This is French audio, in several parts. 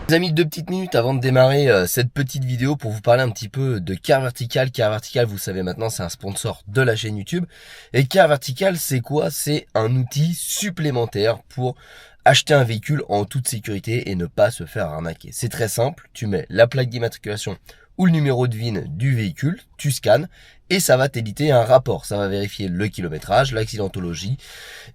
Les amis, 2 petites minutes avant de démarrer cette petite vidéo pour vous parler un petit peu de Car Vertical. Car Vertical, vous savez maintenant, c'est un sponsor de la chaîne YouTube. Et Car Vertical, c'est quoi? C'est un outil supplémentaire pour acheter un véhicule en toute sécurité et ne pas se faire arnaquer. C'est très simple, tu mets la plaque d'immatriculation ou le numéro de VIN du véhicule, tu scannes et ça va t'éditer un rapport. Ça va vérifier le kilométrage, l'accidentologie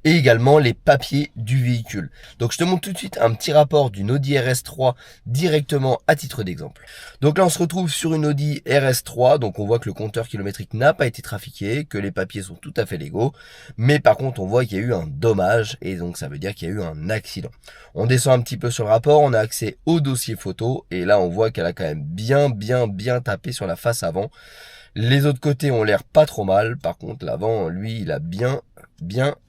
et également les papiers du véhicule. Donc je te montre tout de suite un petit rapport d'une Audi RS3 directement à titre d'exemple. Donc là on se retrouve sur une Audi RS3, donc on voit que le compteur kilométrique n'a pas été trafiqué, que les papiers sont tout à fait légaux, mais par contre on voit qu'il y a eu un dommage et donc ça veut dire qu'il y a eu un accident. On descend un petit peu sur le rapport, on a accès au dossier photo et là on voit qu'elle a quand même bien tapé sur la face avant. Les autres côtés ont l'air pas trop mal, par contre l'avant lui il a bien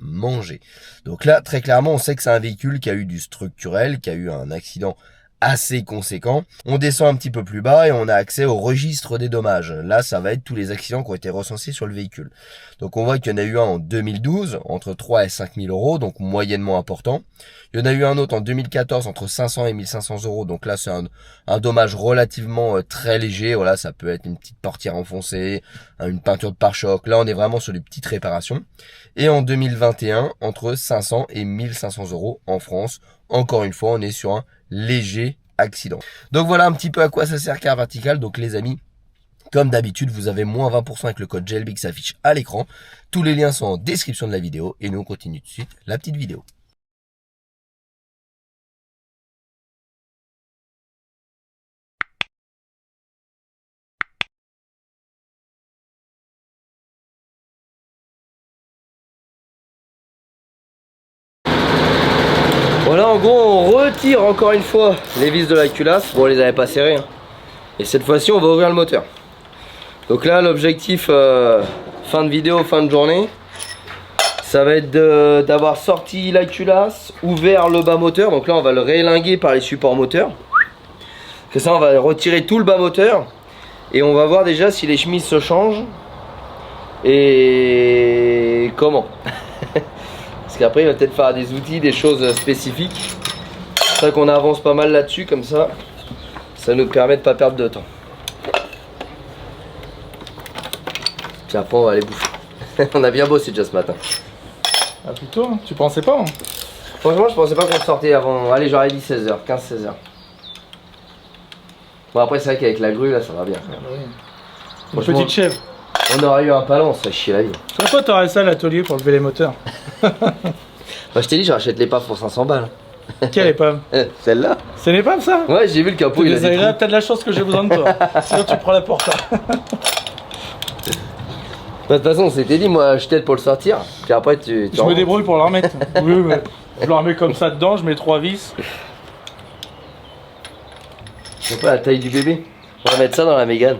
mangé. Donc là très clairement on sait que c'est un véhicule qui a eu du structurel, qui a eu un accident assez conséquent. On descend un petit peu plus bas et on a accès au registre des dommages. Là ça va être tous les accidents qui ont été recensés sur le véhicule. Donc on voit qu'il y en a eu un en 2012 entre 3 et 5 000 euros, donc moyennement important. Il y en a eu un autre en 2014 entre 500 et 1500 euros, donc là c'est un dommage relativement très léger. Voilà, ça peut être une petite portière enfoncée, une peinture de pare-choc. Là on est vraiment sur des petites réparations. Et en 2021 entre 500 et 1500 euros en France. Encore une fois on est sur un léger accident. Donc voilà un petit peu à quoi ça sert Car Vertical. Donc les amis, comme d'habitude, vous avez moins 20% avec le code GLB qui s'affiche à l'écran. Tous les liens sont en description de la vidéo. Et nous on continue tout de suite la petite vidéo. Voilà, en gros on retire encore une fois les vis de la culasse. Bon, on les avait pas serrées hein. Et cette fois-ci on va ouvrir le moteur. Donc là l'objectif fin de vidéo, fin de journée, ça va être d'avoir sorti la culasse, ouvert le bas moteur. Donc là on va le rélinguer par les supports moteurs. Que ça on va retirer tout le bas moteur. Et on va voir déjà si les chemises se changent. Et comment. Parce qu'après il va peut-être faire des outils, des choses spécifiques. C'est pour ça qu'on avance pas mal là-dessus, comme ça nous permet de pas perdre de temps. Puis après on va aller bouffer. On a bien bossé déjà ce matin. Ah plutôt, tu pensais pas hein? Franchement je pensais pas qu'on sortait avant, allez j'aurais dit 16h, 15-16h. Bon après c'est vrai qu'avec la grue là ça va bien. Une petite chèvre. On aurait eu un palon, on serait chier la vie. Pourquoi t'aurais ça à l'atelier pour lever les moteurs? Bah je t'ai dit je rachète l'épave pour 500 balles. Quelle épave? Celle-là. C'est une épave ça? Ouais j'ai vu le capot, il a des trous. T'as de la chance que j'ai besoin de toi. Sinon tu prends la porte. De toute façon on s'était dit moi je t'aide pour le sortir. Puis après tu Je me débrouille pour la remettre. Oui, mais je la remets comme ça dedans, je mets 3 vis. Je sais pas la taille du bébé. On va mettre ça dans la Mégane.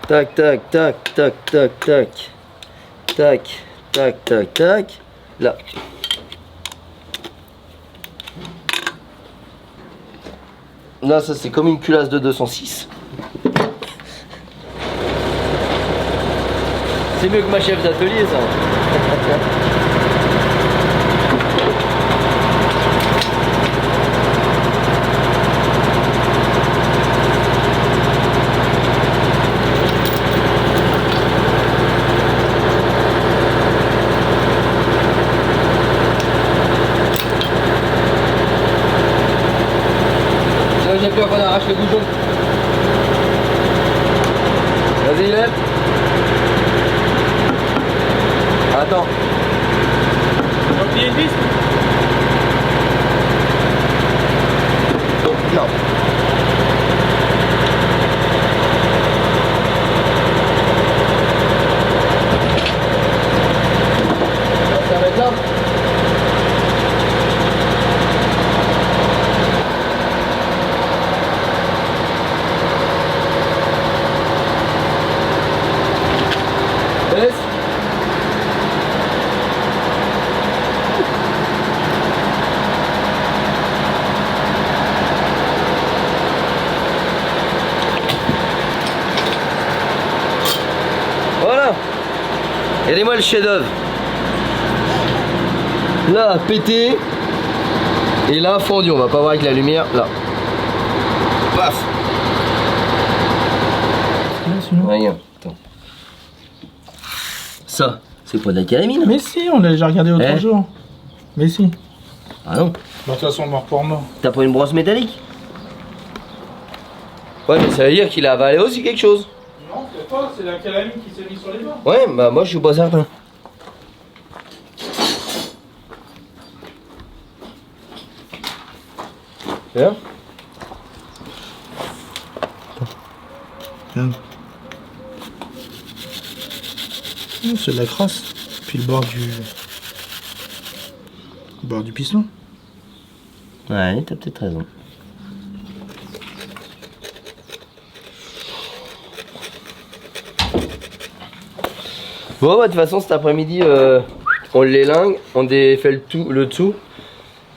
Tac, tac, tac, tac, tac, tac. Tac, tac, tac, tac. Là. Là, ça c'est comme une culasse de 206. C'est mieux que ma chef d'atelier, ça. J'ai peur qu'on arrache le bouton. Vas-y, lève. Attends. Tu as plié une vis? Non. Ça va être là. Regardez-moi le chef-d'œuvre. Là, pété. Et là, fondu. On va pas voir avec la lumière. Là. Paf. Regarde. Attends. Ça, c'est pas de la calamine. Mais si, on l'a déjà regardé l'autre jour. Mais si. Ah non. Bah, de toute façon, mort pour mort. T'as pris une brosse métallique? Ouais, mais ça veut dire qu'il a avalé aussi quelque chose. Non, c'est pas, c'est la calamine qui s'est mise sur les bords. Ouais, bah moi je suis pas certain. Bien. C'est de la crasse. Puis le bord du piston. Ouais, t'as peut-être raison. Bon, bah, de toute façon, cet après-midi, on l'élingue, on défait le dessous.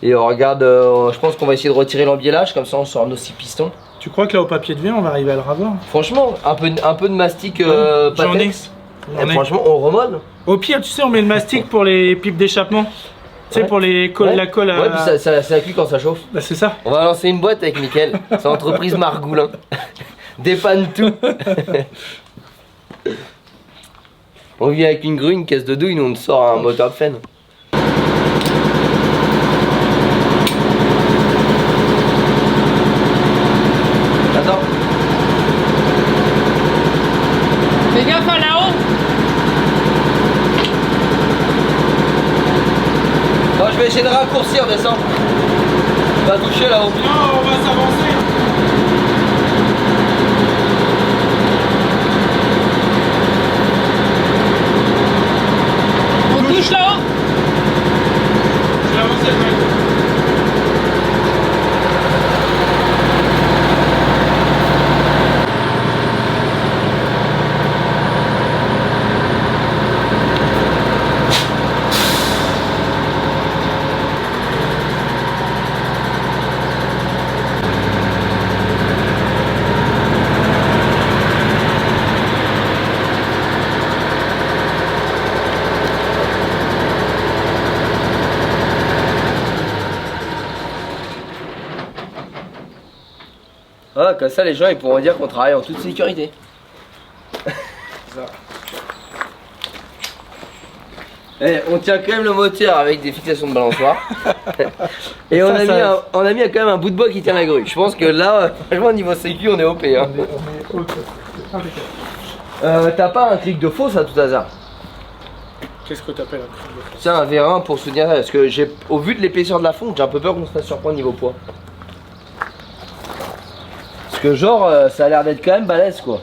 Et on regarde, je pense qu'on va essayer de retirer l'embiellage, comme ça on sort nos 6 pistons. Tu crois que là au papier de verre on va arriver à le ravoir? Franchement, un peu de mastic j'en ai. Franchement, on remode. Au pire, tu sais, on met le mastic pour les pipes d'échappement. Tu sais, pour les la colle à... Ouais, puis ça cuit quand ça chauffe. Bah, c'est ça. On va lancer une boîte avec Mickaël. C'est entreprise Margoulin. Dépanne tout. On vient avec une grue, une caisse de douille, nous on sort un moteur de Fenn. Attends. Fais gaffe à là-haut. Non, je vais essayer de raccourcir, descends. On va toucher là-haut. Non, on va s'avancer. On touche là-haut. Je vais avancer, mec. Voilà, comme ça les gens ils pourront dire qu'on travaille en toute sécurité. Eh, on tient quand même le moteur avec des fixations de balançoire. Et on a mis quand même un bout de bois qui tient la grue. Je pense que là, franchement, au niveau sécu, on est OP. Hein. On est OK. T'as pas un cric de fausse à tout hasard? Qu'est-ce que t'appelles un cric de fausse? Tiens, un vérin pour soutenir ça. Parce que au vu de l'épaisseur de la fonte, j'ai un peu peur qu'on se fasse surprendre niveau poids. Parce que genre, ça a l'air d'être quand même balèze quoi.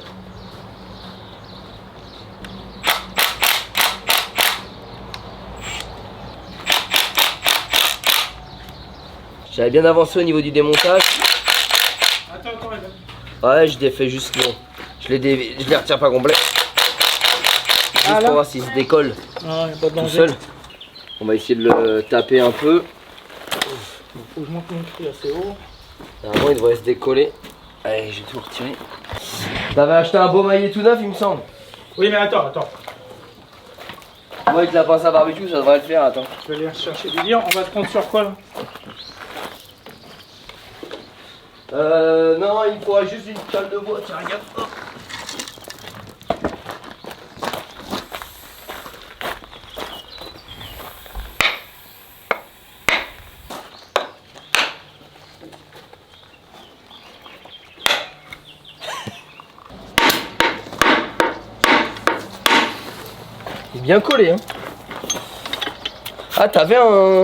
J'avais bien avancé au niveau du démontage. Attends, regarde. Ouais, je défais juste bon. Je les retire pas complet. Juste pour voir s'il se décolle Ah, y a pas de tout danger. seul. On va essayer de le taper un peu. Faut que je monte mon cri assez haut. Normalement il devrait se décoller. Allez, j'ai tout retiré. T'avais acheté un beau maillet tout neuf il me semble. Oui, mais attends. Moi avec la pince à barbecue ça devrait le faire, attends. Je vais aller chercher du dire. On va te prendre sur quoi là? Non, il faudra juste une cale de bois, tiens regarde. Hop. Il est bien collé hein. Ah t'avais un...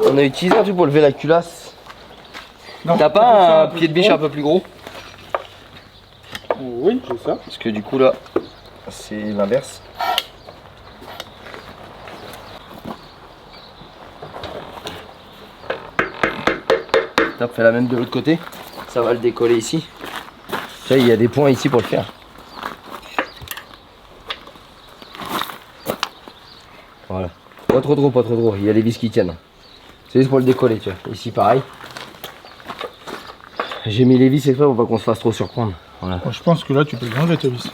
On a utilisé un truc pour lever la culasse. T'as pas un pied de biche un peu plus gros? Oui, j'ai ça. Parce que du coup là, c'est l'inverse. Top, fais la même de l'autre côté. Ça va le décoller ici. Ça, il y a des points ici pour le faire. Voilà. Pas trop gros. Il y a les vis qui tiennent. C'est juste pour le décoller, tu vois. Ici pareil. J'ai mis les vis exprès pour pas qu'on se fasse trop surprendre. Voilà. Je pense que là tu peux l'enlever ta vis.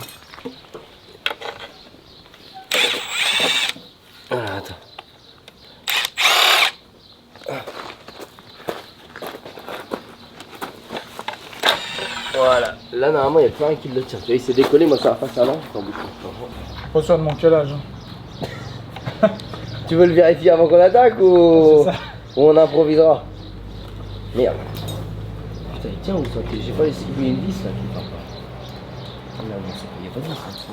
Voilà. Là, normalement, il y a plus rien qui le tire. Tu vois, il s'est décollé, moi, ça va pas ça, non. Pas sûr de mon calage. Tu veux le vérifier avant qu'on attaque ou on improvisera? Merde. Putain, il tient où ça? J'ai pas laissé bouger une vis là qui part pas. Merde, il y a pas de vis là-dessus.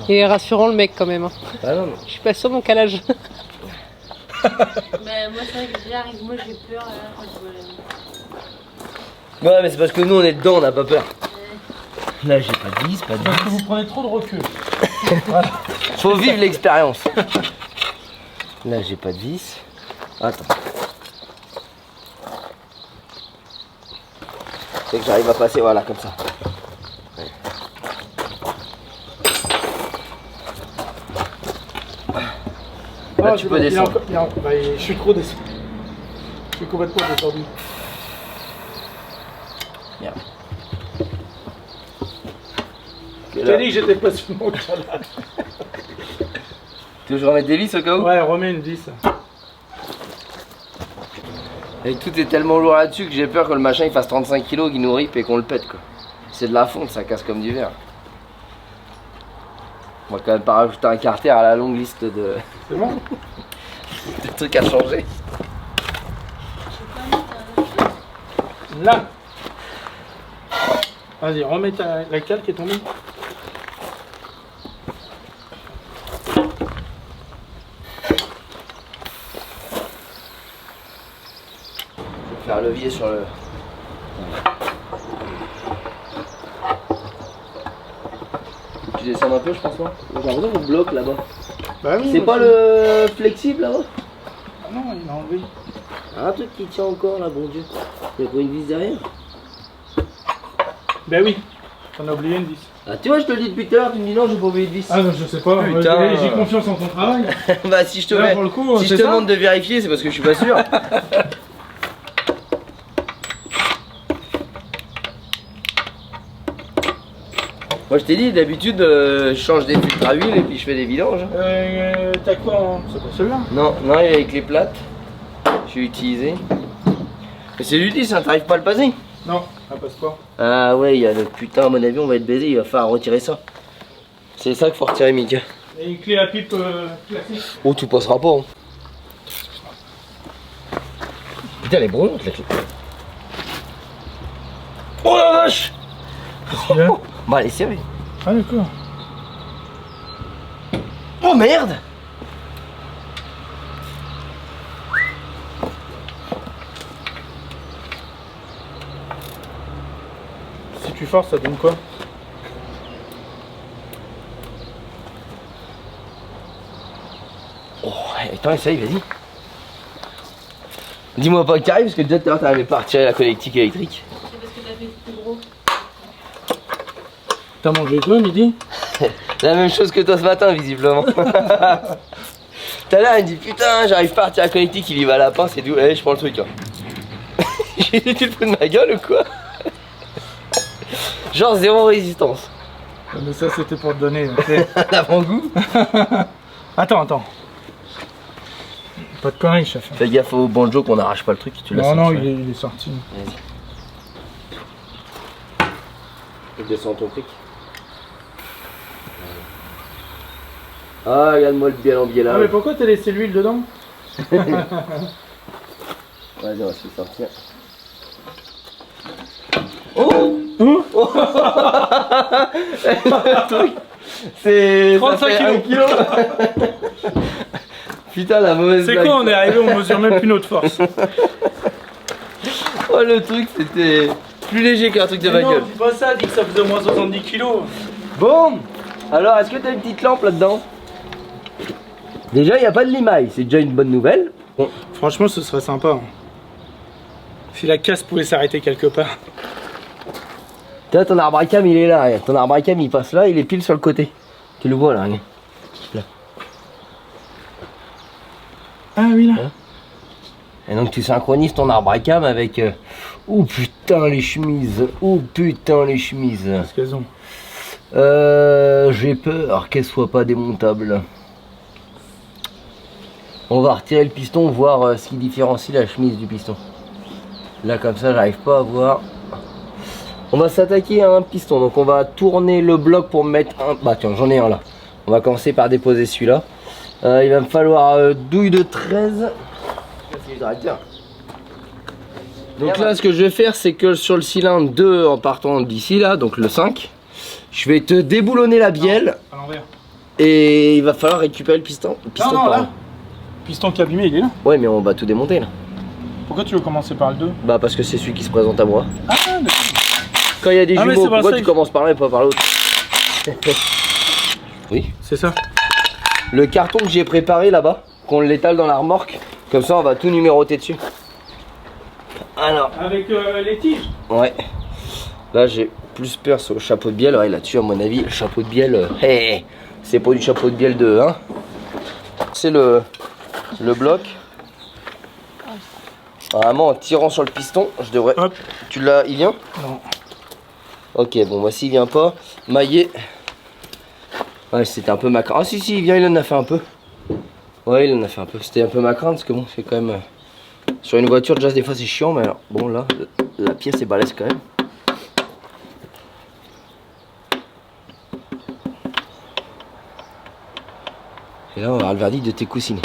Il est rassurant le mec quand même. Hein. Ah non, mais... Je suis pas sûr de mon calage. Mais moi c'est vrai que j'arrive, moi j'ai peur là, quand je vois la... Ouais, mais c'est parce que nous on est dedans, on n'a pas peur. Là j'ai pas de vis, pas de Parce que vis. vous prenez trop de recul. Voilà. Faut vivre l'expérience. Là j'ai pas de vis. Attends. C'est que j'arrive à passer, voilà, comme ça. Là, tu peux descendre. Je suis trop descendu. Je suis complètement descendu. Merde. Je t'ai dit que j'étais pas sur mon calage. Tu veux que je remette des vis au cas où? Ouais, remets une vis. Et tout est tellement lourd là-dessus que j'ai peur que le machin il fasse 35 kg, qu'il nous ripe et qu'on le pète quoi. C'est de la fonte, ça casse comme du verre. On va quand même pas rajouter un carter à la longue liste de, C'est bon? de trucs à changer. Là. Vas-y, remets la cale qui est tombée. Je vais faire levier sur le... Tu descends un peu je pense non? J'ai l'impression qu'on bloque là-bas. Bah oui. C'est pas le flexible là-bas? Ah non, il a enlevé. Un truc qui tient encore là, bon Dieu. Il y a quoi, une vis derrière? Bah oui, t'en as oublié une vis. Ah tu vois, je te le dis depuis tout à l'heure, tu me dis non, j'ai pas oublié de vis. Ah non, je sais pas, Putain. j'ai confiance en ton travail. Bah si je te Là, mets, pour le coup, si je c'est te ça. demande de vérifier, c'est parce que je suis pas sûr. Moi je t'ai dit, d'habitude je change des filtres à huile et puis je fais des vidanges. T'as quoi en... C'est pas celui-là? Non, non, il est avec les plates. Je vais utiliser. Mais c'est l'utilise, ça t'arrive pas à le passer. Non, ça passe pas. Ah ouais, il y a le putain, à mon avis, on va être baisé, il va falloir retirer ça. C'est ça qu'il faut retirer, Mika. Et une clé à pipe classique. Oh, tu passeras pas. Hein. Putain, elle est brûlante la clé. Oh la vache! Celui-là. Bah, elle est serrée. Ah d'accord. Oh merde! Si tu forces, ça donne quoi? Oh, attends, essaye, vas-y. Dis-moi pas que t'arrives, parce que déjà tout à l'heure t'arrivais pas à retirer la connectique électrique. C'est parce que t'as fait plus gros. T'as mangé quoi midi? La même chose que toi ce matin, visiblement. Tout à l'heure, il me dit putain, j'arrive pas à retirer la connectique, il y va à la pince, c'est d'où? Allez, je prends le truc. Hein. J'ai dit, tu te fous de ma gueule ou quoi? Genre zéro résistance. Mais ça c'était pour te donner. L'avant-goût. Attends. Pas de conneries, chef. Fais gaffe au banjo qu'on n'arrache pas le truc, tu l'as Non, non, sorti. il est sorti. Vas-y. Descends ton truc. Ah, regarde-moi le bien en biais là. Ah mais pourquoi t'as laissé l'huile dedans? Vas-y, on va se le sortir. Oh, Oh le truc, c'est 35 ça fait 1 kilo. Putain, la mauvaise C'est blague. quoi, on est arrivé, on mesure même plus notre force. Oh, le truc, c'était plus léger qu'un truc de Mais non, bagnole. dis pas ça, dis que ça faisait au moins 70 kilos. Bon, alors est-ce que t'as une petite lampe là-dedans? Déjà, il n'y a pas de limaille, c'est déjà une bonne nouvelle. Bon. Franchement, ce serait sympa. Hein. Si la casse pouvait s'arrêter quelque part. Tiens, ton arbre à cam il est là, regarde. Ton arbre à cam il passe là, il est pile sur le côté. Tu le vois là, regarde. Là. Ah oui, là. Hein? Et donc tu synchronises ton arbre à cam avec... Oh putain les chemises, oh putain les chemises. Qu'est-ce qu'elles ont? J'ai peur qu'elles soient pas démontables. On va retirer le piston, voir ce qui différencie la chemise du piston. Là comme ça j'arrive pas à voir. On va s'attaquer à un piston. Donc on va tourner le bloc pour mettre un... Bah tiens, j'en ai un là. On va commencer par déposer celui-là. Il va me falloir douille de 13. Donc là, ce que je vais faire, c'est que sur le cylindre 2, en partant d'ici là, donc le 5, je vais te déboulonner la bielle. À l'envers. Et il va falloir récupérer le piston. Non, là. Le piston qui est abîmé, il est là. Ouais, mais on va tout démonter là. Pourquoi tu veux commencer par le 2? Bah parce que c'est celui qui se présente à moi. Ah, d'accord. Quand il y a des Ah, mais jumeaux, c'est pas pourquoi ça tu que- commences par l'un et pas par l'autre? Oui. C'est ça. Le carton que j'ai préparé là-bas, qu'on l'étale dans la remorque, comme ça on va tout numéroter dessus. Alors, Avec les tiges. ouais. Là j'ai plus peur sur le chapeau de bielle. Ouais, là-dessus à mon avis, le chapeau de bielle, hey, c'est pas du chapeau de bielle de 1. C'est le bloc. Vraiment en tirant sur le piston, je devrais... Hop. Tu l'as, il vient? Non. Ok, bon bah s'il vient pas, maillet. Ouais, c'était un peu ma crainte. Ah si, il vient, il en a fait un peu. Ouais, il en a fait un peu. C'était un peu ma crainte parce que bon, c'est quand même... sur une voiture, déjà des fois c'est chiant, mais alors, bon là, la pièce est balèze quand même. Et là, on va avoir le verdict de tes coussinets.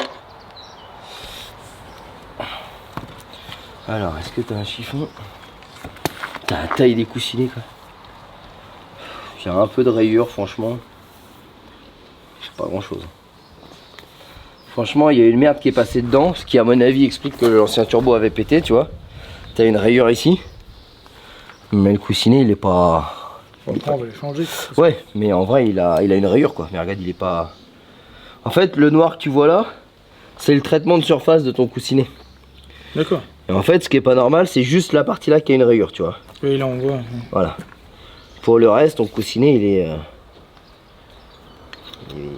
Alors, est-ce que t'as un chiffon? T'as la taille des coussinets quoi. Il y a un peu de rayures, franchement. C'est pas grand chose. Franchement, il y a une merde qui est passée dedans, ce qui à mon avis explique que l'ancien turbo avait pété, tu vois. T'as une rayure ici. Mais le coussinet, il est pas... On va les changer. Ouais, mais en vrai, il a une rayure quoi. Mais regarde, il est pas... En fait, le noir que tu vois là, c'est le traitement de surface de ton coussinet. D'accord. Et en fait, ce qui est pas normal, c'est juste la partie là qui a une rayure, tu vois. Oui, là on voit. Voilà. Pour le reste, ton coussinet, il est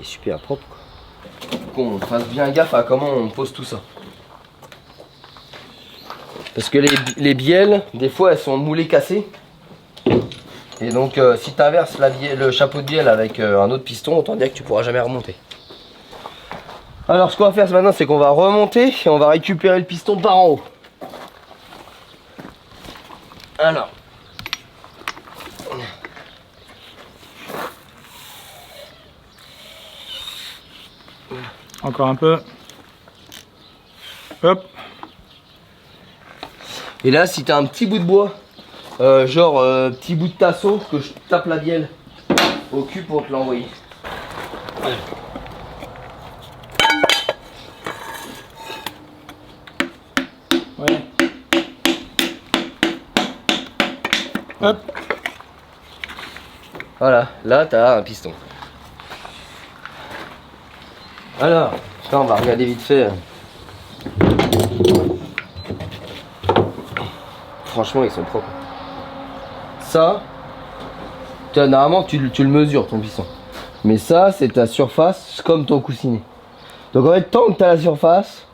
super propre quoi. Qu'on fasse bien gaffe à comment on pose tout ça. Parce que les bielles, des fois, elles sont moulées cassées. Et donc, si tu inverses le chapeau de bielle avec un autre piston, autant dire que tu pourras jamais remonter. Alors, ce qu'on va faire maintenant, c'est qu'on va remonter et on va récupérer le piston par en haut. Alors. Encore un peu. Hop. Et là, si tu as un petit bout de bois, genre petit bout de tasseau, que je tape la bielle au cul pour te l'envoyer. Ouais. Hop. Voilà, là tu as un piston. Alors, là, on va regarder vite fait. Franchement, ils sont propres. Ça, tu vois, normalement tu le mesures ton piston. Mais ça, c'est ta surface comme ton coussinet. Donc en fait, tant que tu as la surface,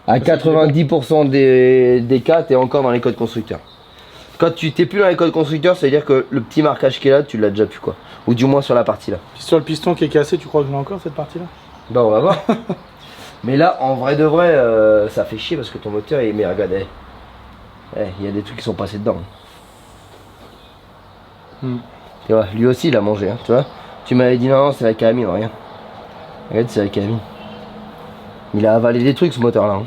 à 90% des cas, tu es encore dans les codes constructeurs. Quand tu t'es plus dans les codes constructeurs, ça veut dire que le petit marquage qui est là, tu l'as déjà plus quoi. Ou du moins sur la partie là. Puis sur le piston qui est cassé, tu crois que je l'ai encore cette partie-là? Bah on va voir. Mais là, en vrai de vrai, ça fait chier parce que ton moteur, mais regarde, il y a des trucs qui sont passés dedans. Tu vois, lui aussi il a mangé, hein, tu vois. Tu m'avais dit non, c'est la calamine, rien. Regarde, c'est la calamine. Il a avalé des trucs ce moteur là.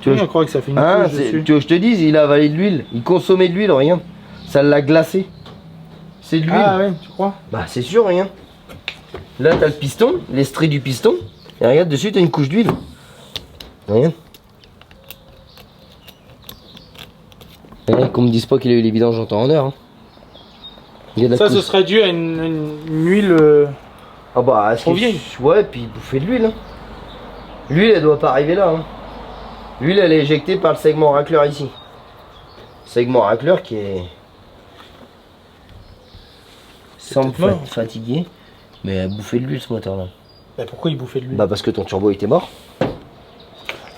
Tu veux, Je crois que ça fait une hein, couche dessus. tu veux que je te dise, il a avalé de l'huile. Il consommait de l'huile, rien. Ça l'a glacé. C'est de l'huile. Ah ouais, tu crois? Bah c'est sûr, rien. Là t'as le piston, l'estrie du piston. Et regarde dessus t'as une couche d'huile. Rien. Qu'on me dise pas qu'il a eu les vidanges en temps en heure. Hein. Ça, ce serait dû à une huile. Ah bah trop vieille. Ouais, puis il bouffait de l'huile. Hein. L'huile elle doit pas arriver là. Hein. L'huile elle est éjectée par le segment racleur ici. Segment racleur qui est... semble fatigué. Mais elle bouffait de l'huile ce moteur là. Bah, pourquoi il bouffait de l'huile? Bah parce que ton turbo était mort.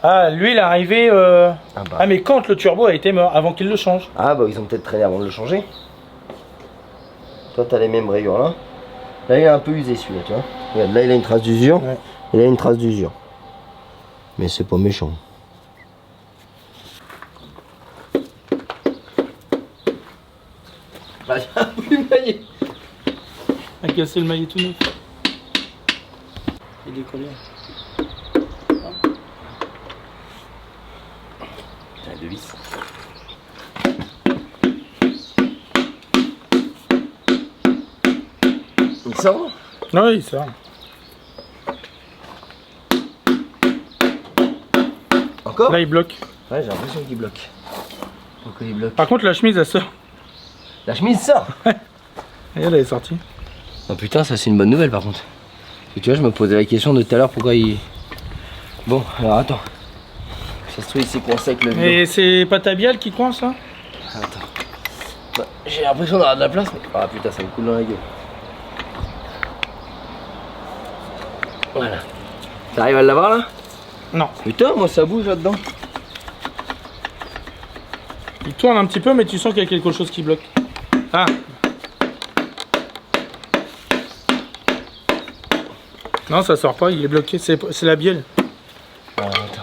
Ah, l'huile est arrivée. Ah, bah. Ah, mais quand le turbo a été mort, avant qu'il le change. Ah bah ils ont peut-être traîné avant de le changer. Toi t'as les mêmes rayures là. Là il est un peu usé celui-là, tu vois. Regarde, là il a une trace d'usure. Ouais. Et là une trace d'usure. Mais c'est pas méchant. Bah, plus maillé. A cassé le maillet tout neuf. Il est combien? Putain, deux vis. Il sort? Oui, ça. Encore? Là, il bloque. Ouais, j'ai l'impression qu'il bloque. Pourquoi il bloque? Par contre, la chemise, elle sort. La chemise sort. Et elle est sortie. Oh putain, ça c'est une bonne nouvelle par contre. Et tu vois, je me posais la question de tout à l'heure pourquoi il... Bon, alors attends. Ça se trouve, il s'est coincé avec le bidon. Et c'est pas ta bielle qui coince, là? Attends. Bah, j'ai l'impression d'avoir de la place, mais... Ah putain, ça me coule dans la gueule. Voilà. T'arrives à l'avoir là? Non. Putain, moi ça bouge là-dedans. Il tourne un petit peu, mais tu sens qu'il y a quelque chose qui bloque. Ah. Non, ça sort pas, il est bloqué. C'est la bielle. Ah, attends.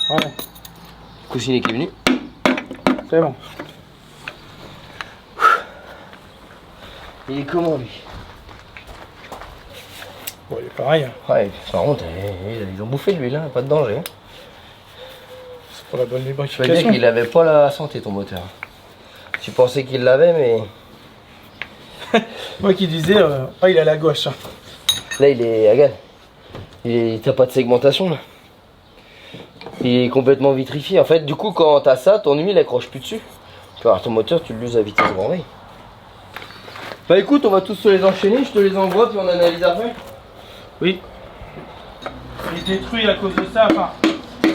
Ouais, Coussinet qui est venu. c'est bon. Il est comment lui? Bon, il est pareil. Hein. Ouais, par contre, ils ont bouffé l'huile, hein, pas de danger. Hein. C'est pour la bonne Je peux dire lubrification. qu'il avait pas la santé ton moteur. Tu pensais qu'il l'avait, mais Moi qui disais, oh, il est à la gauche. Hein. là il est. Regarde, t'as pas de segmentation là. Il est complètement vitrifié. En fait, du coup, quand t'as ça, ton huile accroche plus dessus. Tu vois, alors ton moteur, tu l'uses à vitesse grand V. Bah écoute, on va tous se les enchaîner, je te les envoie puis on analyse après. Oui. Il est détruit à cause de ça. Enfin,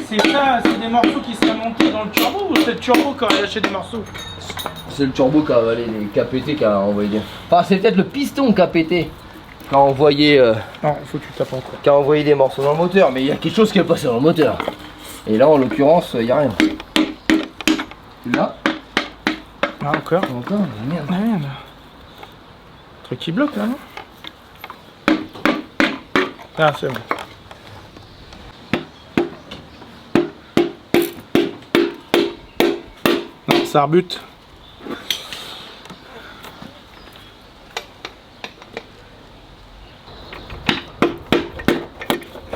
c'est ça, c'est des morceaux qui seraient montés dans le turbo ou c'est le turbo qui a lâché des morceaux? C'est le turbo qui a avalé les KPT qui a envoyé des... Enfin, c'est peut-être le piston qui a pété. Qui a envoyé, Non, il faut que tu tapes encore. qui a envoyé des morceaux dans le moteur. Mais il y a quelque chose qui est passé dans le moteur. Et là, en l'occurrence, il n'y a rien. Là, Ah, encore? encore, merde. Ah, merde. Truc qui bloque là, non? Ah, c'est bon. Non, ça rebute.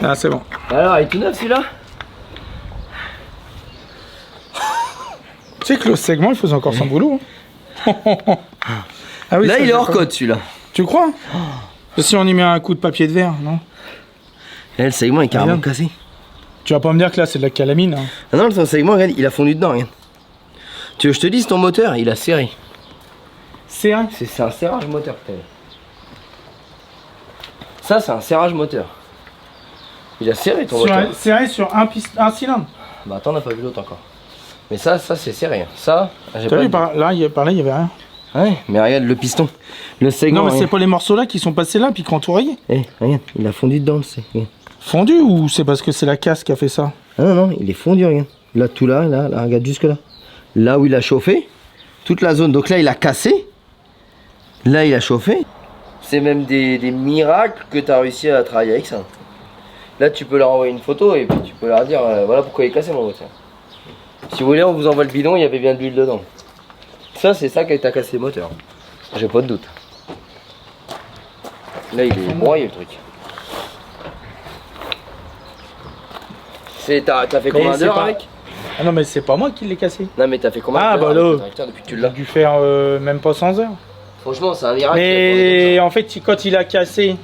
Ah, c'est bon. Alors, il est tout neuf celui-là? Tu sais que le segment, il faisait encore son boulot. Hein. Ah oui, Là, ça, il est je hors crois. code celui-là. Tu crois? Si on y met un coup de papier de verre, non? Là, le segment est carrément Regarde. cassé. Tu vas pas me dire que là, c'est de la calamine. Hein. Ah non, le segment, regarde, il a fondu dedans, regarde. Tu veux que je te dise, ton moteur, il a serré. C'est un. C'est un serrage moteur que t'as vu. Ça, c'est un serrage moteur. Il a serré ton moteur. Serré sur un cylindre. Bah attends, on n'a pas vu l'autre encore. Mais ça c'est serré. Ça, j'ai T'as pas vu, vu. par là, il y avait rien. Ouais, mais regarde le piston. Le segment. Non, mais c'est regarde. pas les morceaux là qui sont passés là puis qui ont tout rayé. Eh, regarde, il a fondu dedans le segment. Fondu ou c'est parce que c'est la casse qui a fait ça? Ah non, non, il est fondu, regarde. Là, tout là, regarde jusque là. Là où il a chauffé, toute la zone. Donc là, il a cassé. Là, il a chauffé. C'est même des miracles que tu as réussi à travailler avec ça. Là, tu peux leur envoyer une photo et puis tu peux leur dire voilà pourquoi il est cassé mon moteur. Si vous voulez, on vous envoie le bidon, il y avait bien de l'huile dedans. Ça, c'est ça qui t'a cassé le moteur. J'ai pas de doute. Là, il est broyé le truc. T'as fait combien c'est d'heures pas- avec? Ah non, mais c'est pas moi qui l'ai cassé. Non, mais t'as fait combien Ah, d'heures bah avec là. le tracteur depuis que tu Il a l'as? dû faire même pas 100 heures. Franchement, c'est un miracle. Mais en fait, quand il a cassé,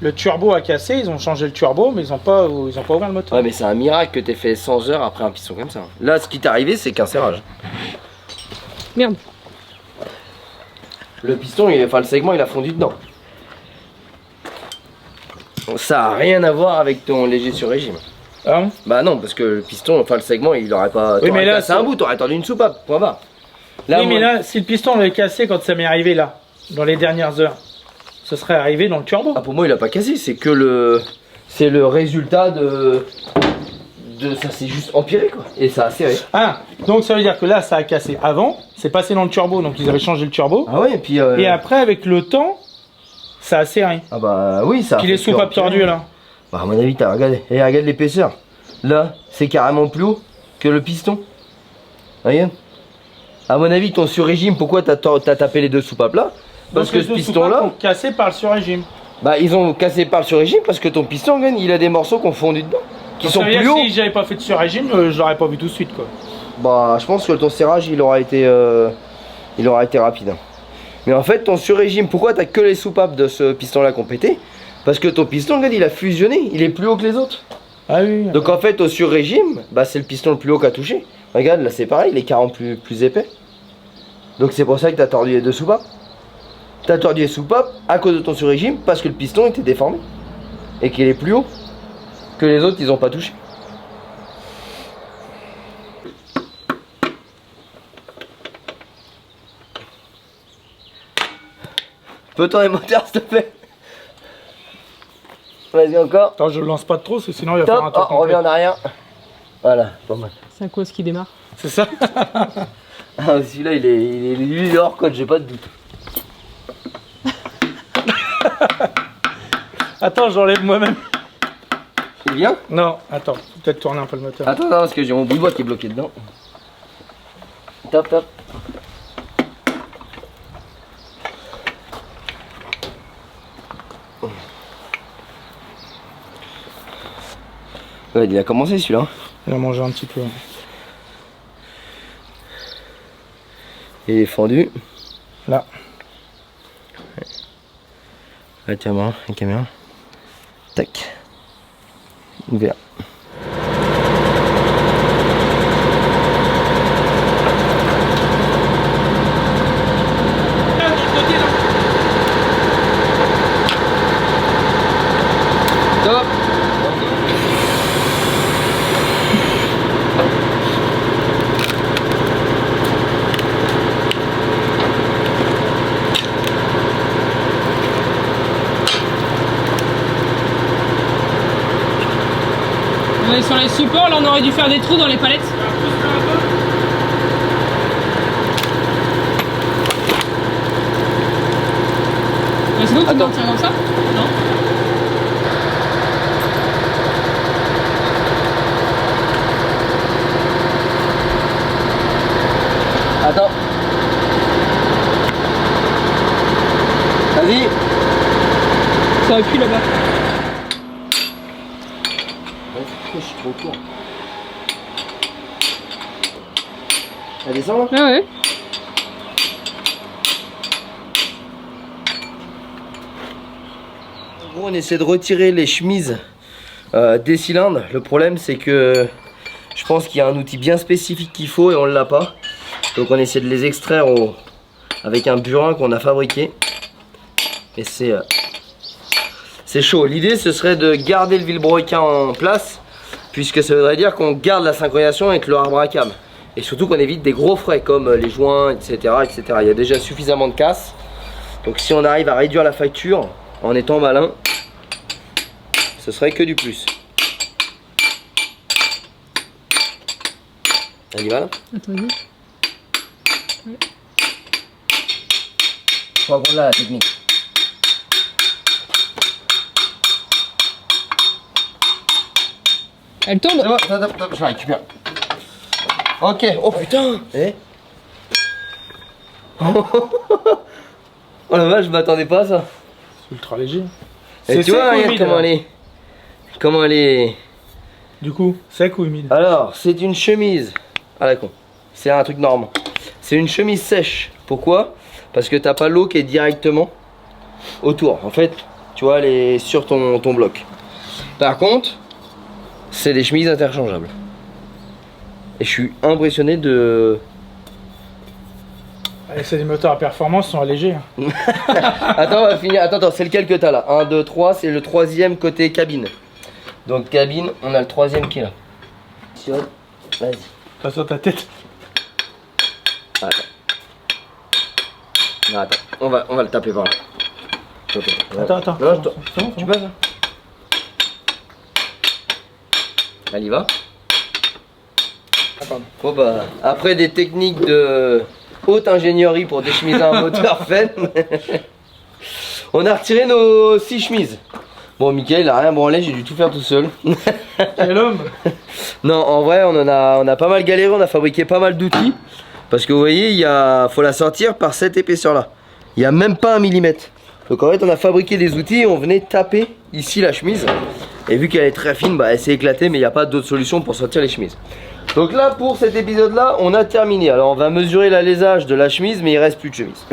le turbo a cassé, ils ont changé le turbo, mais ils ont pas ouvert le moteur. Ouais, mais c'est un miracle que t'aies fait 100 heures après un piston comme ça. Là, ce qui t'est arrivé, c'est qu'un serrage. Merde. Le piston, enfin le segment, il a fondu dedans. Ça a rien à voir avec ton léger sur-régime. Ah bon? Bah non, parce que le piston, enfin le segment, il aurait pas. Oui, mais là, c'est un bout, t'aurais tendu une soupape, point barre. Là, Oui, mais moi- là, si le piston l'avait cassé quand ça m'est arrivé là, dans les dernières heures, ce serait arrivé dans le turbo. Ah, pour moi, il a pas cassé, c'est que c'est le résultat de ça s'est juste empiré quoi. Et ça a serré. Ah, donc ça veut dire que là, ça a cassé avant, c'est passé dans le turbo, donc ils avaient changé le turbo. Ah ouais, et puis. Et après, avec le temps, ça a serré. Ah bah oui, ça. a Qu'il est fait soupapes empirer. tordues là. Bah à mon avis, t'as regardé. Et regarde l'épaisseur. Là, c'est carrément plus haut que le piston. Regarde. À mon avis, ton sur-régime, pourquoi t'as tapé les deux soupapes là? Parce que ce piston-là. Ils sont cassés par le sur-régime. Bah, ils ont cassé par le sur-régime parce que ton piston, il a des morceaux qu'on fondu dedans. Qui sont plus hauts. Si j'avais pas fait de sur-régime, je l'aurais pas vu tout de suite, quoi. Bah, je pense que ton serrage, il aura été rapide. Hein. Mais en fait, ton sur-régime, pourquoi t'as que les soupapes de ce piston-là qui ont pété? Parce que ton piston, regarde, il a fusionné. Il est plus haut que les autres. Ah oui. Donc en fait, au sur-régime, bah, c'est le piston le plus haut qui a touché. Regarde, là c'est pareil, il est 40 plus épais. Donc c'est pour ça que tu as tordu les deux soupapes. Tu as tordu les soupapes à cause de ton sur-régime parce que le piston était déformé. Et qu'il est plus haut que les autres, ils n'ont pas touché. Peut-on les moteurs s'il te plaît? Vas-y encore. Attends, je le lance pas trop, parce que sinon il va Top. faire un tour On revient complet. en arrière. Voilà, pas mal. C'est un cause qui démarre. C'est ça. Ah, celui-là, il est hors code, j'ai pas de doute. Attends, j'enlève moi-même. Il vient? Non, attends, faut peut-être tourner un peu le moteur. Attends, parce que j'ai mon bout de bois qui est bloqué dedans. Top, top. Ouais, il a commencé celui-là. Il a mangé un petit peu. Il est fendu. Là. Là, tiens, la caméra. Tac. Ouvert. Top. On est sur les supports, là on aurait dû faire des trous dans les palettes. Mais sinon tu peux tirer comme ça? Non? Attends. Vas-y. Ça aurait pu là-bas. Je suis trop court. Elle descend là? Ah ouais. En gros, on essaie de retirer les chemises des cylindres. Le problème, c'est que je pense qu'il y a un outil bien spécifique qu'il faut et on ne l'a pas. Donc on essaie de les extraire avec un burin qu'on a fabriqué. Et c'est chaud. L'idée, ce serait de garder le vilebrequin en place, puisque ça voudrait dire qu'on garde la synchronisation avec le arbre à câble. Et surtout qu'on évite des gros frais comme les joints, etc., etc. Il y a déjà suffisamment de casse. Donc si on arrive à réduire la facture en étant malin, ce serait que du plus. Elle y va là? Attends, vas-y. Faut apprendre là la technique. Elle tourne. C'est bon, attends, je la récupère. Ok, oh putain. Eh. Oh la vache, je m'attendais pas à ça. C'est ultra léger. Et tu sec vois, ou regarde humide, comment alors elle est. Comment elle est. Du coup, sec ou humide? Alors, c'est une chemise. Ah la con. C'est un truc normand. C'est une chemise sèche. Pourquoi? Parce que t'as pas l'eau qui est directement autour. En fait, tu vois, elle est sur ton bloc. Par contre, c'est des chemises interchangeables. Et je suis impressionné de... C'est des moteurs à performance, ils sont allégés. Attends, on va finir. Attends, c'est lequel que t'as là? 1, 2, 3, c'est le troisième côté cabine. Donc cabine, on a le troisième qui est là. Vas-y. Pas sur ta tête. Attends. Non, attends, on va le taper par là. Attends. Non, C'est bon, tu passes là. Elle y va. Bon bah, après des techniques de haute ingénierie pour déchemiser un moteur Fenn, on a retiré nos 6 chemises. Bon, Mickaël il a rien branlé, j'ai dû tout faire tout seul. Quel homme! Non, en vrai, on a pas mal galéré, on a fabriqué pas mal d'outils. Parce que vous voyez, faut la sortir par cette épaisseur-là. Il n'y a même pas 1 millimètre. Donc en fait, on a fabriqué des outils et on venait taper ici la chemise. Et vu qu'elle est très fine, bah, elle s'est éclatée, mais il n'y a pas d'autre solution pour sortir les chemises. Donc là, pour cet épisode-là, on a terminé. Alors on va mesurer l'alésage de la chemise, mais il reste plus de chemise.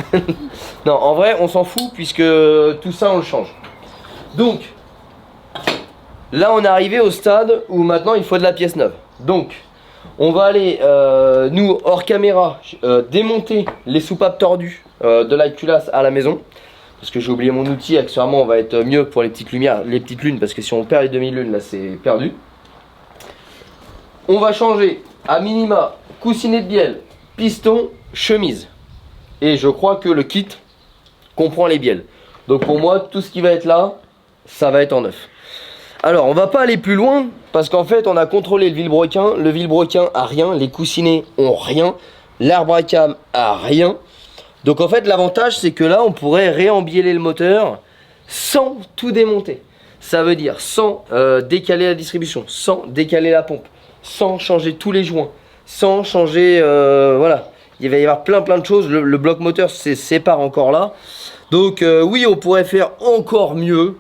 Non, en vrai, on s'en fout puisque tout ça, on le change. Donc, là, on est arrivé au stade où maintenant, il faut de la pièce neuve. Donc, on va aller, nous, hors caméra, démonter les soupapes tordues de la culasse à la maison. Parce que j'ai oublié mon outil, accessoirement, on va être mieux pour les petites lumières, les petites lunes, parce que si on perd les demi-lunes, là, c'est perdu. On va changer à minima coussinet de bielle, piston, chemise. Et je crois que le kit comprend les bielles. Donc pour moi, tout ce qui va être là, ça va être en neuf. Alors on va pas aller plus loin, parce qu'en fait on a contrôlé le vilebrequin. Le vilebrequin a rien, les coussinets ont rien, l'arbre à cam a rien. Donc en fait l'avantage c'est que là on pourrait réembiéler le moteur sans tout démonter. Ça veut dire sans décaler la distribution, sans décaler la pompe, sans changer tous les joints, sans changer, voilà, il va y avoir plein de choses. Le bloc moteur se sépare encore là. Donc oui, on pourrait faire encore mieux,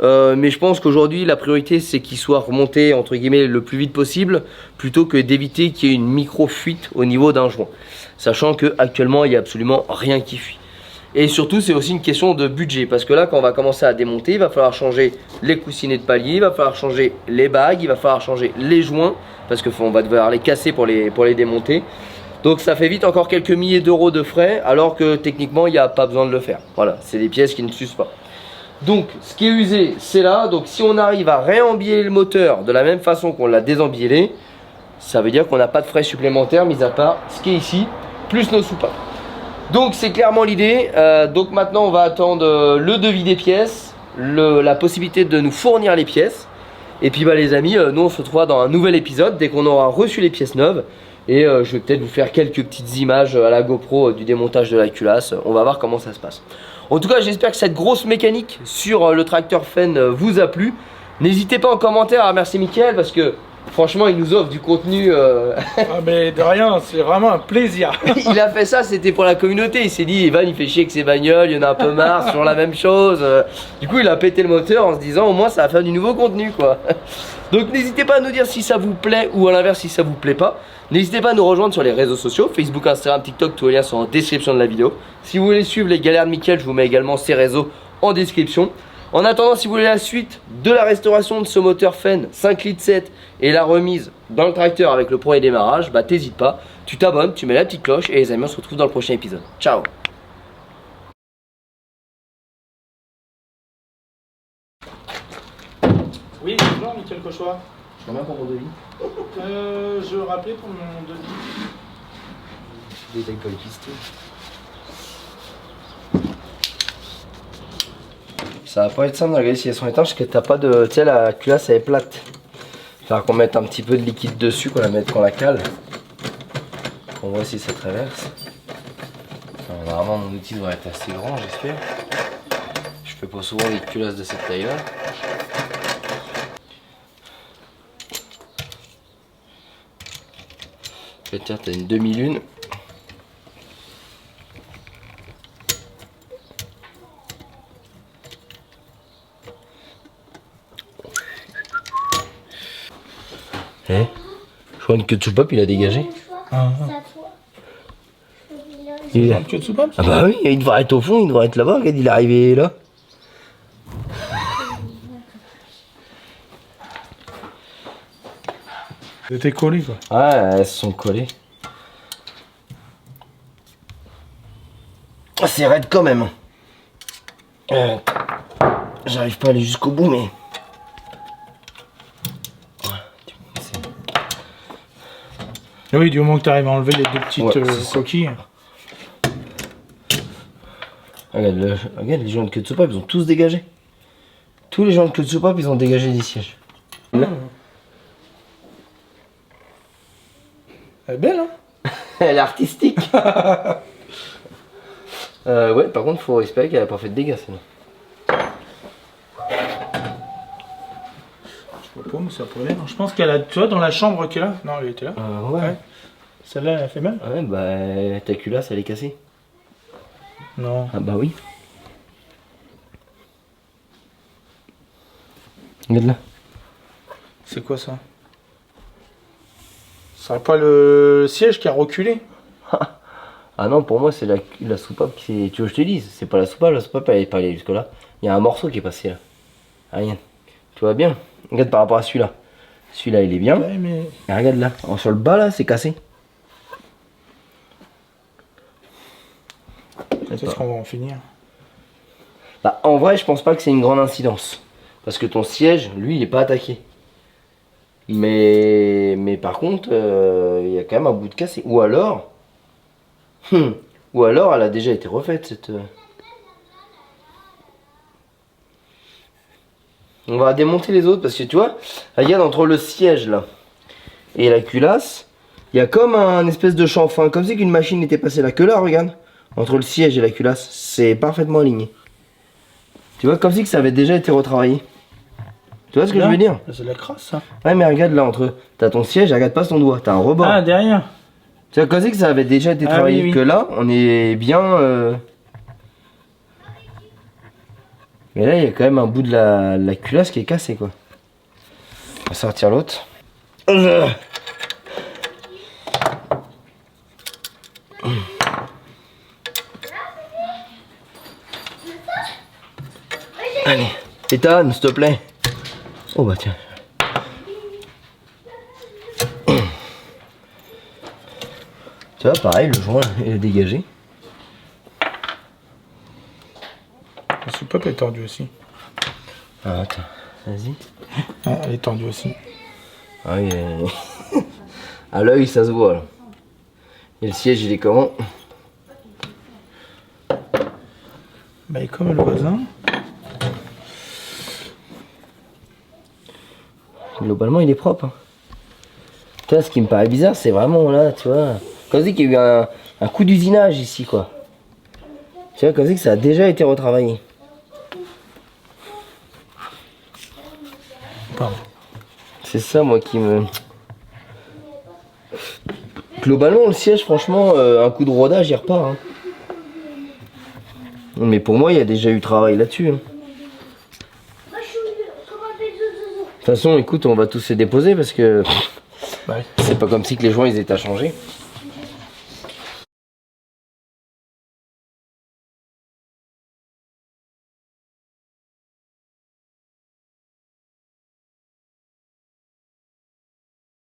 mais je pense qu'aujourd'hui la priorité c'est qu'il soit remonté entre guillemets le plus vite possible, plutôt que d'éviter qu'il y ait une micro fuite au niveau d'un joint, sachant que actuellement il n'y a absolument rien qui fuit. Et surtout c'est aussi une question de budget, parce que là quand on va commencer à démonter, il va falloir changer les coussinets de palier, il va falloir changer les bagues, il va falloir changer les joints, parce qu'on va devoir les casser pour les démonter. Donc ça fait vite encore quelques milliers d'euros de frais, alors que techniquement il n'y a pas besoin de le faire. Voilà, c'est des pièces qui ne s'usent pas. Donc ce qui est usé c'est là, donc si on arrive à réembiéler le moteur de la même façon qu'on l'a désembiellé, ça veut dire qu'on n'a pas de frais supplémentaires, mis à part ce qui est ici, plus nos soupapes. Donc c'est clairement l'idée. Donc maintenant on va attendre le devis des pièces, la possibilité de nous fournir les pièces. Et puis bah les amis, nous on se retrouvera dans un nouvel épisode dès qu'on aura reçu les pièces neuves. Et je vais peut-être vous faire quelques petites images à la GoPro du démontage de la culasse. On va voir comment ça se passe. En tout cas, j'espère que cette grosse mécanique sur le tracteur Fenn vous a plu. N'hésitez pas en commentaire à remercier Mickaël parce que franchement, il nous offre du contenu. Ah mais de rien, c'est vraiment un plaisir. Il a fait ça, c'était pour la communauté. Il s'est dit, Evan, il fait chier avec ses bagnoles, il y en a un peu marre sur la même chose. Du coup, il a pété le moteur en se disant, au moins, ça va faire du nouveau contenu, quoi. Donc, n'hésitez pas à nous dire si ça vous plaît ou à l'inverse, si ça vous plaît pas. N'hésitez pas à nous rejoindre sur les réseaux sociaux, Facebook, Instagram, TikTok, tous les liens sont en description de la vidéo. Si vous voulez suivre les galères de Mickaël, je vous mets également ses réseaux en description. En attendant, si vous voulez la suite de la restauration de ce moteur Fenn 5 litres 7 et la remise dans le tracteur avec le premier démarrage, bah t'hésites pas, tu t'abonnes, tu mets la petite cloche et les amis on se retrouve dans le prochain épisode. Ciao. Oui, bonjour Mickaël Cauchois. Combien pour mon devis? Je rappelais pour mon devis. Détail pas les pistons. Ça va pas être simple de regarder si elles sont étanches parce que t'as pas de. Tu sais, la culasse elle est plate. Il va falloir qu'on mette un petit peu de liquide dessus, qu'on la mette, qu'on la cale. Qu'on voit si ça traverse. Enfin, normalement, mon outil devrait être assez grand, j'espère. Je fais pas souvent des culasses de cette taille là. Tiens, t'as une demi-lune. Eh, je crois que Tsupap il a dégagé. Il a... Ah bah oui, il devrait être au fond, il devrait être là-bas, regarde, il est arrivé là. C'était collé quoi. Ouais, elles se sont collées. Ah, c'est raide quand même. J'arrive pas à aller jusqu'au bout, mais... Oui, du moment que tu arrives à enlever les deux petites coquilles. Regarde, regarde les joints de queue de soupape, ils ont tous dégagé. Tous les joints de queue de soupape, ils ont dégagé des sièges. Là. Elle est belle, hein. Elle est artistique. Ouais, par contre, faut espérer qu'elle a pas fait de dégâts, sinon. Je sais pas, mais ça pourrait. Je pense qu'elle a. Tu vois, dans la chambre qui est là. Non, elle était là. Ouais. Celle-là, elle a fait mal. Ouais, bah ta culasse elle est cassée. Non. Ah bah oui. Regarde là. C'est quoi ça? C'est pas le siège qui a reculé? Ah non, pour moi c'est la soupape qui. Tu veux que je te dise? C'est pas la soupape elle est pas allée jusque là. Il y a un morceau qui est passé là. Rien. Tu vois bien? Regarde par rapport à celui-là. Celui-là il est bien. Ouais, mais. Et regarde là. Oh, sur le bas là c'est cassé. Est-ce qu'on va en finir? Bah en vrai je pense pas que c'est une grande incidence. Parce que ton siège, lui, il est pas attaqué. Mais par contre, il y a quand même un bout de cassé. Ou alors, elle a déjà été refaite cette. On va démonter les autres parce que tu vois, regarde entre le siège là et la culasse, il y a comme un espèce de chanfrein, comme si qu'une machine était passée là. Que là, regarde, entre le siège et la culasse, c'est parfaitement aligné. Tu vois, comme si que ça avait déjà été retravaillé. Tu vois ce que je veux dire? C'est de la crasse ça. Ouais mais regarde là entre. T'as ton siège, regarde pas ton doigt, t'as un rebord. Ah, derrière. Tu vois, comme si que ça avait déjà été travaillé. Oui, oui. Que là, on est bien. Mais là, il y a quand même un bout de la culasse qui est cassé quoi. On va sortir l'autre. Allez, Ethan, s'il te plaît. Oh bah tiens. Tu vois, pareil, le joint est dégagé. La soupape est tordue aussi. Ah, attends, vas-y. Ah, elle est tordue aussi. Ah oui, à l'œil, ça se voit là. Et le siège, il est comment? Bah, il est comme le voisin. Globalement, il est propre. Hein. Tu vois, ce qui me paraît bizarre, c'est vraiment là, tu vois. Comme si qu'il y a eu un coup d'usinage ici, quoi. Tu vois, comme si que ça a déjà été retravaillé. Pardon. C'est ça, moi, qui me... Globalement, le siège, franchement, un coup de rodage, il repart. Hein. Mais pour moi, il y a déjà eu travail là-dessus. Hein. De toute façon, écoute, on va tous se déposer parce que Ouais. c'est pas comme si que les joints ils étaient à changer.